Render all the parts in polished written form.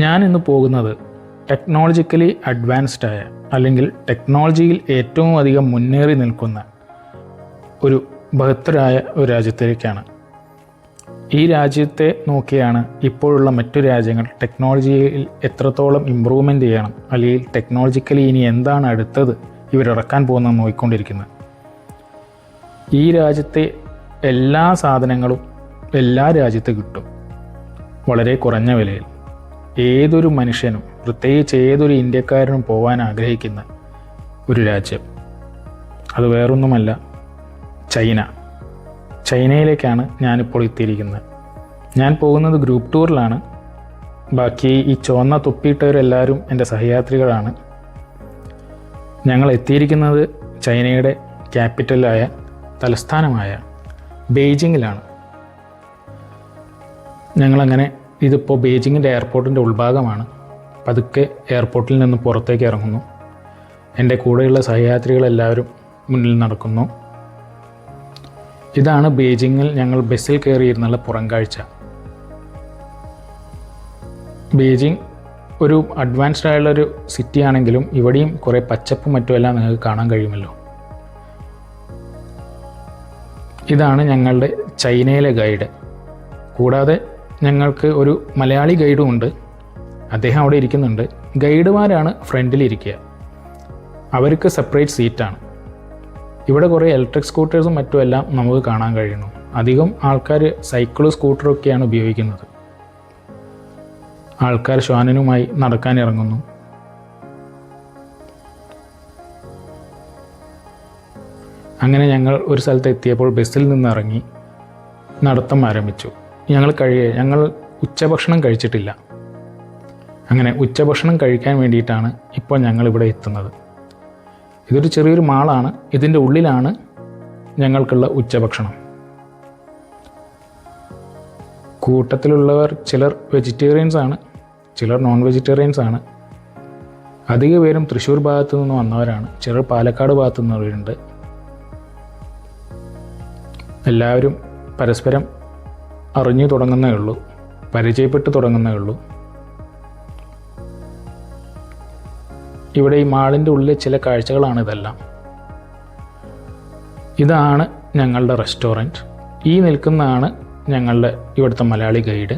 ഞാനിന്ന് പോകുന്നത് ടെക്നോളജിക്കലി അഡ്വാൻസ്ഡായ അല്ലെങ്കിൽ ടെക്നോളജിയിൽ ഏറ്റവും അധികം മുന്നേറി നിൽക്കുന്ന ഒരു ബൃഹത്തരായ ഒരു രാജ്യത്തിലേക്കാണ്. ഈ രാജ്യത്തെ നോക്കിയാണ് ഇപ്പോഴുള്ള മറ്റു രാജ്യങ്ങൾ ടെക്നോളജിയിൽ എത്രത്തോളം ഇമ്പ്രൂവ്മെൻ്റ് ചെയ്യണം, അല്ലെങ്കിൽ ടെക്നോളജിക്കലി ഇനി എന്താണ് അടുത്തത് ഇവരിറക്കാൻ പോകുന്നത് നോക്കിക്കൊണ്ടിരിക്കുന്നത്. ഈ രാജ്യത്തെ എല്ലാ സാധനങ്ങളും എല്ലാ രാജ്യത്ത് കിട്ടും, വളരെ കുറഞ്ഞ വിലയിൽ. ഏതൊരു മനുഷ്യനും, പ്രത്യേകിച്ച് ഏതൊരു ഇന്ത്യക്കാരനും പോകാൻ ആഗ്രഹിക്കുന്ന ഒരു രാജ്യം, അത് വേറൊന്നുമല്ല, ചൈനയിലേക്കാണ് ഞാനിപ്പോൾ എത്തിയിരിക്കുന്നത്. ഞാൻ പോകുന്നത് ഗ്രൂപ്പ് ടൂറിലാണ്. ബാക്കി ഈ ചുവന്ന തൊപ്പിയിട്ടവരെല്ലാവരും എൻ്റെ സഹയാത്രികളാണ്. ഞങ്ങൾ എത്തിയിരിക്കുന്നത് ചൈനയുടെ ക്യാപിറ്റലായ, തലസ്ഥാനമായ ബെയ്ജിങ്ങിലാണ്. ഞങ്ങളങ്ങനെ, ഇതിപ്പോൾ ബെയ്ജിങ്ങിൻ്റെ എയർപോർട്ടിൻ്റെ ഉൾഭാഗമാണ്. പതുക്കെ എയർപോർട്ടിൽ നിന്ന് പുറത്തേക്ക് ഇറങ്ങുന്നു. എൻ്റെ കൂടെയുള്ള സഹയാത്രികളെല്ലാവരും മുന്നിൽ നടക്കുന്നു. ഇതാണ് ബെയ്ജിങ്ങിൽ ഞങ്ങൾ ബസ്സിൽ കയറിയിരുന്നുള്ള പുറംകാഴ്ച. ബെയ്ജിങ് ഒരു അഡ്വാൻസ്ഡ് ആയുള്ളൊരു സിറ്റി ആണെങ്കിലും ഇവിടെയും കുറേ പച്ചപ്പും മറ്റുമെല്ലാം നിങ്ങൾക്ക് കാണാൻ കഴിയുമല്ലോ. ഇതാണ് ഞങ്ങളുടെ ചൈനയിലെ ഗൈഡ്. കൂടാതെ ഞങ്ങൾക്ക് ഒരു മലയാളി ഗൈഡും ഉണ്ട്. അദ്ദേഹം അവിടെ ഇരിക്കുന്നുണ്ട്. ഗൈഡുമാരാണ് ഫ്രണ്ടിലിരിക്കുക. അവർക്ക് സെപ്പറേറ്റ് സീറ്റാണ്. ഇവിടെ കുറേ ഇലക്ട്രിക് സ്കൂട്ടേഴ്സും മറ്റുമെല്ലാം നമുക്ക് കാണാൻ കഴിയുന്നു. അധികം ആൾക്കാർ സൈക്കിളും സ്കൂട്ടറൊക്കെയാണ് ഉപയോഗിക്കുന്നത്. ആൾക്കാർ ശ്വാനനുമായി നടക്കാനിറങ്ങുന്നു. അങ്ങനെ ഞങ്ങൾ ഒരു സ്ഥലത്ത് എത്തിയപ്പോൾ ബസ്സിൽ നിന്ന് ഇറങ്ങി നടത്തം ആരംഭിച്ചു. ഞങ്ങൾ ഉച്ചഭക്ഷണം കഴിച്ചിട്ടില്ല. അങ്ങനെ ഉച്ചഭക്ഷണം കഴിക്കാൻ വേണ്ടിയിട്ടാണ് ഇപ്പോൾ ഞങ്ങളിവിടെ എത്തുന്നത്. ഇതൊരു ചെറിയൊരു മാളാണ്. ഇതിൻ്റെ ഉള്ളിലാണ് ഞങ്ങൾക്കുള്ള ഉച്ചഭക്ഷണം. കൂട്ടത്തിലുള്ളവർ ചിലർ വെജിറ്റേറിയൻസ് ആണ്, ചിലർ നോൺ വെജിറ്റേറിയൻസ് ആണ്. അധിക പേരും തൃശ്ശൂർ ഭാഗത്തു നിന്ന് വന്നവരാണ്, ചിലർ പാലക്കാട് ഭാഗത്തു നിന്നവരുണ്ട്. എല്ലാവരും പരസ്പരം അറിഞ്ഞു തുടങ്ങുന്നേ ഉള്ളൂ, പരിചയപ്പെട്ട് തുടങ്ങുന്നേ ഉള്ളൂ. ഇവിടെ ഈ മാളിൻ്റെ ഉള്ളിലെ ചില കാഴ്ചകളാണ് ഇതെല്ലാം. ഇതാണ് ഞങ്ങളുടെ റെസ്റ്റോറൻറ്റ്. ഈ നിൽക്കുന്നതാണ് ഞങ്ങളുടെ ഇവിടുത്തെ മലയാളി ഗൈഡ്.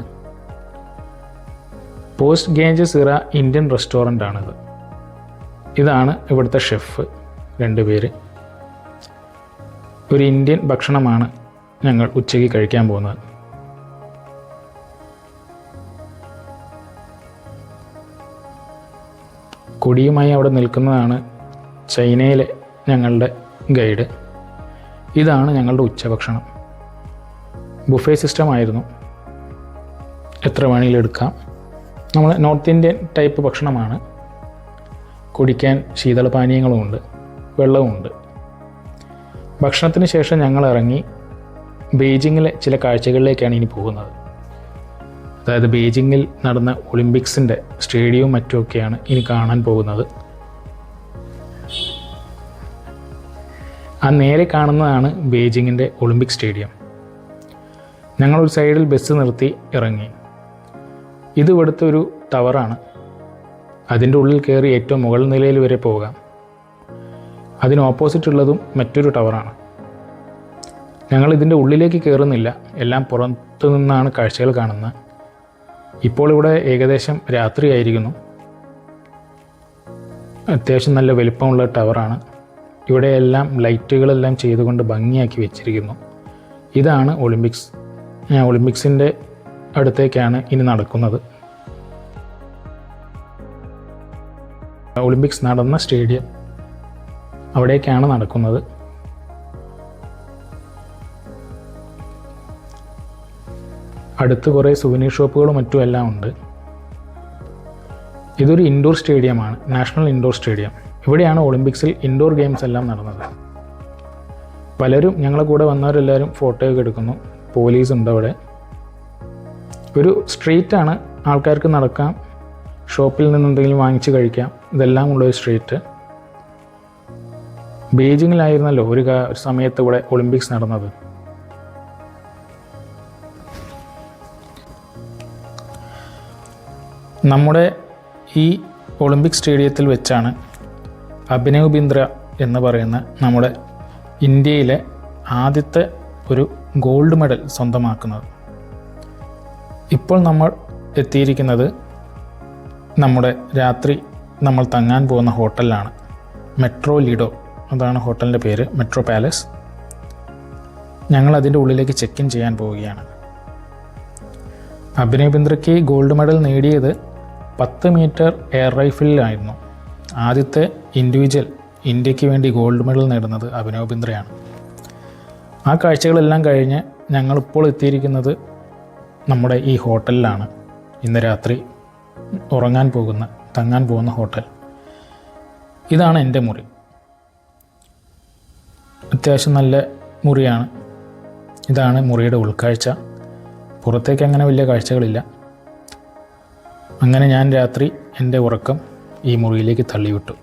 പോസ്റ്റ് ഗേഞ്ചസ് ഇറ ഇന്ത്യൻ റെസ്റ്റോറൻ്റ് ആണിത്. ഇതാണ് ഇവിടുത്തെ ഷെഫ്, 2 പേര്. ഒരു ഇന്ത്യൻ ഭക്ഷണമാണ് ഞങ്ങൾ ഉച്ചയ്ക്ക് കഴിക്കാൻ പോകുന്നത്. കൊടിയുമായി അവിടെ നിൽക്കുന്നതാണ് ചൈനയിലെ ഞങ്ങളുടെ ഗൈഡ്. ഇതാണ് ഞങ്ങളുടെ ഉച്ചഭക്ഷണം. ബുഫേ സിസ്റ്റം ആയിരുന്നു. എത്ര വേണമെങ്കിലും എടുക്കാം. നമ്മൾ നോർത്ത് ഇന്ത്യൻ ടൈപ്പ് ഭക്ഷണമാണ്. കുടിക്കാൻ ശീതളപാനീയങ്ങളുമുണ്ട്, വെള്ളവുമുണ്ട്. ഭക്ഷണത്തിന് ശേഷം ഞങ്ങൾ ഇറങ്ങി ബെയ്ജിങ്ങിലെ ചില കാഴ്ചകളിലേക്കാണ് ഇനി പോകുന്നത്. അതായത് ബെയ്ജിങ്ങിൽ നടന്ന ഒളിമ്പിക്സിൻ്റെ സ്റ്റേഡിയവും മറ്റുമൊക്കെയാണ് ഇനി കാണാൻ പോകുന്നത്. ആ നേരെ കാണുന്നതാണ് ബെയ്ജിങ്ങിൻ്റെ ഒളിമ്പിക് സ്റ്റേഡിയം. ഞങ്ങളൊരു സൈഡിൽ ബസ് നിർത്തി ഇറങ്ങി. ഇത് ഇവിടുത്തെ ഒരു ടവറാണ്. അതിൻ്റെ ഉള്ളിൽ കയറി ഏറ്റവും മുകൾ നിലയിൽ വരെ പോകാം. അതിന് ഓപ്പോസിറ്റ് ഉള്ളതും മറ്റൊരു ടവറാണ്. ഞങ്ങൾ ഇതിൻ്റെ ഉള്ളിലേക്ക് കയറുന്നില്ല, എല്ലാം പുറത്തു നിന്നാണ് കാഴ്ചകൾ കാണുന്നത്. ഇപ്പോൾ ഇവിടെ ഏകദേശം രാത്രിയായിരിക്കുന്നു. അത്യാവശ്യം നല്ല വലിപ്പമുള്ള ടവറാണ്. ഇവിടെ എല്ലാം ലൈറ്റുകളെല്ലാം ചെയ്തുകൊണ്ട് ഭംഗിയാക്കി വെച്ചിരിക്കുന്നു. ഇതാണ് ഒളിമ്പിക്സ്. ഒളിമ്പിക്സിൻ്റെ അടുത്തേക്കാണ് ഇനി നടക്കുന്നത്. ഒളിമ്പിക്സ് നടന്ന സ്റ്റേഡിയം അവിടേക്കാണ് നടക്കുന്നത്. അടുത്ത് കുറേ സുവനീർ ഷോപ്പുകളും മറ്റും എല്ലാം ഉണ്ട്. ഇതൊരു ഇൻഡോർ സ്റ്റേഡിയമാണ്, നാഷണൽ ഇൻഡോർ സ്റ്റേഡിയം. ഇവിടെയാണ് ഒളിമ്പിക്സിൽ ഇൻഡോർ ഗെയിംസ് എല്ലാം നടന്നത്. പലരും, ഞങ്ങളെ കൂടെ വന്നവരെല്ലാവരും ഫോട്ടോയൊക്കെ എടുക്കുന്നു. പോലീസ് ഉണ്ട് അവിടെ. ഒരു സ്ട്രീറ്റാണ്, ആൾക്കാർക്ക് നടക്കാം, ഷോപ്പിൽ നിന്ന് എന്തെങ്കിലും വാങ്ങിച്ച് കഴിക്കാം, ഇതെല്ലാം ഉള്ളൊരു സ്ട്രീറ്റ്. ബെയ്ജിങ്ങിലായിരുന്നല്ലോ ഒരു സമയത്ത് ഇവിടെ ഒളിമ്പിക്സ് നടന്നത്. നമ്മുടെ ഈ ഒളിമ്പിക് സ്റ്റേഡിയത്തിൽ വെച്ചാണ് അഭിനവ് ബിന്ദ്ര എന്ന് പറയുന്ന നമ്മുടെ ഇന്ത്യയിലെ ആദ്യത്തെ ഒരു ഗോൾഡ് മെഡൽ സ്വന്തമാക്കുന്നത്. ഇപ്പോൾ നമ്മൾ എത്തിയിരിക്കുന്നത് നമ്മുടെ രാത്രി നമ്മൾ തങ്ങാൻ പോകുന്ന ഹോട്ടലിലാണ്. മെട്രോ ലിഡോ, അതാണ് ഹോട്ടലിൻ്റെ പേര്, മെട്രോ പാലസ്. ഞങ്ങൾ അതിൻ്റെ ഉള്ളിലേക്ക് ചെക്ക് ഇൻ ചെയ്യാൻ പോവുകയാണ്. അഭിനവ് ബിന്ദ്രയ്ക്ക് ഗോൾഡ് മെഡൽ നേടിയത് 10 മീറ്റർ എയർ റൈഫിളിലായിരുന്നു. ആദ്യത്തെ ഇൻഡിവിജ്വൽ ഇന്ത്യക്ക് വേണ്ടി ഗോൾഡ് മെഡൽ നേടുന്നത് അഭിനവ് ബിന്ദ്രയാണ്. ആ കാഴ്ചകളെല്ലാം കഴിഞ്ഞ് ഞങ്ങളിപ്പോൾ എത്തിയിരിക്കുന്നത് നമ്മുടെ ഈ ഹോട്ടലിലാണ്. ഇന്ന് രാത്രി തങ്ങാൻ പോകുന്ന ഹോട്ടൽ. ഇതാണ് എൻ്റെ മുറി. അത്യാവശ്യം നല്ല മുറിയാണ്. ഇതാണ് മുറിയുടെ ഉൾക്കാഴ്ച. പുറത്തേക്ക് അങ്ങനെ വലിയ കാഴ്ചകളില്ല. അങ്ങനെ ഞാൻ രാത്രി എൻ്റെ ഉറക്കം ഈ മുറിയിലേക്ക് തള്ളിവിട്ടു.